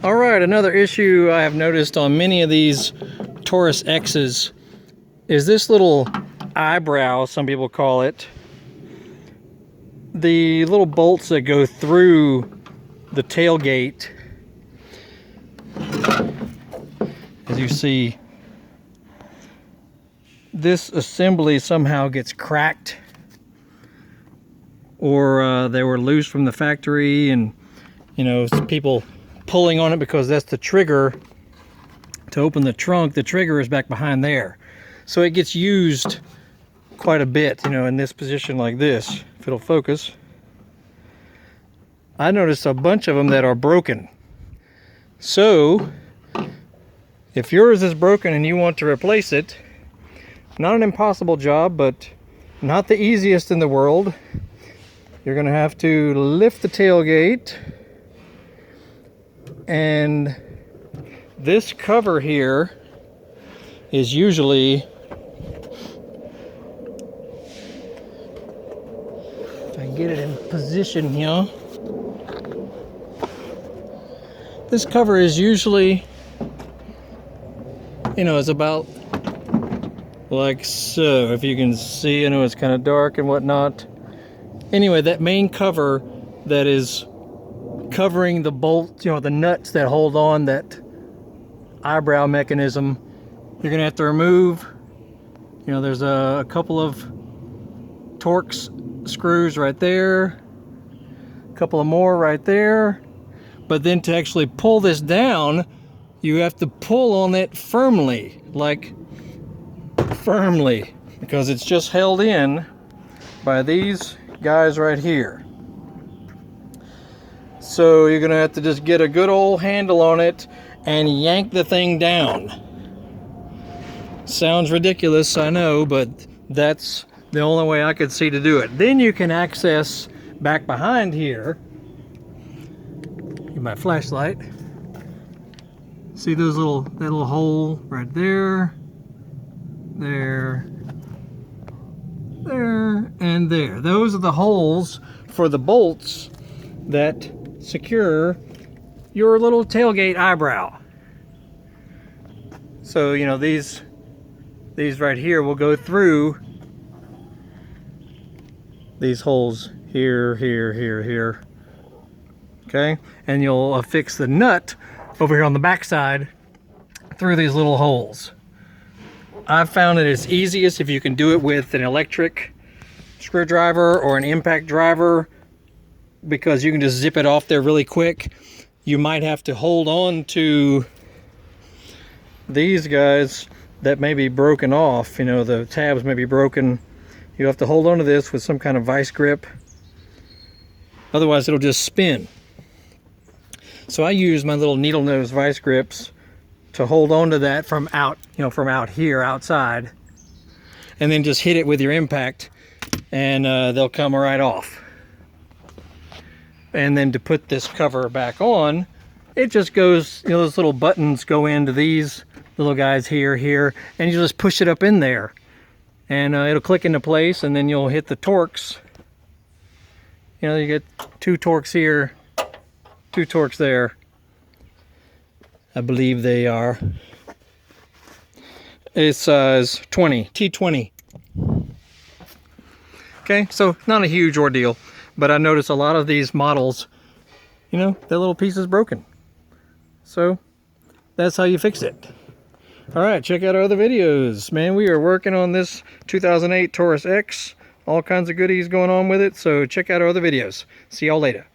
All right, another issue I have noticed on many of these Taurus X's is this little eyebrow, some people call it. The little bolts that go through the tailgate, as you see, this assembly somehow gets cracked, or they were loose from the factory, and you know, people pulling on it because that's the trigger to open the trunk. The trigger is back behind there, so it gets used quite a bit, you know, in this position like this, if it'll focus. I noticed a bunch of them that are broken. So if yours is broken and you want to replace it, not an impossible job, but not the easiest in the world. You're gonna have to lift the tailgate, and this cover here is usually, if I can get it in position here, this cover is usually, you know, it's about like so. If you can see, I know it's kind of dark and whatnot. Anyway, that main cover that is covering the bolt, you know, the nuts that hold on that eyebrow mechanism, you're gonna have to remove. You know, there's a couple of Torx screws right there, a couple of more right there. But then to actually pull this down, you have to pull on it firmly, like firmly, because it's just held in by these guys right here. So you're gonna have to just get a good old handle on it and yank the thing down. Sounds ridiculous, I know, but that's the only way I could see to do it. Then you can access back behind here. Get my flashlight. See those that little hole right there, there, there, and there. Those are the holes for the bolts that secure your little tailgate eyebrow. So, you know, these right here will go through these holes here, here, here, here. Okay, and you'll affix the nut over here on the back side through these little holes. I've found that it's easiest if you can do it with an electric screwdriver or an impact driver, because you can just zip it off there really quick. You might have to hold on to these guys that may be broken off. You know, the tabs may be broken. You have to hold on to this with some kind of vice grip. Otherwise it'll just spin. So I use my little needle nose vice grips to hold on to that from out, you know, from out here outside, and then just hit it with your impact, and they'll come right off. And then to put this cover back on, it just goes, you know, those little buttons go into these little guys here, here, and you just push it up in there, and it'll click into place, and then you'll hit the Torx. You know, you get 2 Torx here, 2 Torx there. I believe they are a size 20, T20. Okay, so not a huge ordeal, but I noticed a lot of these models, you know, that little piece is broken. So that's how you fix it. All right, check out our other videos. Man, we are working on this 2008 Taurus X. All kinds of goodies going on with it, so check out our other videos. See y'all later.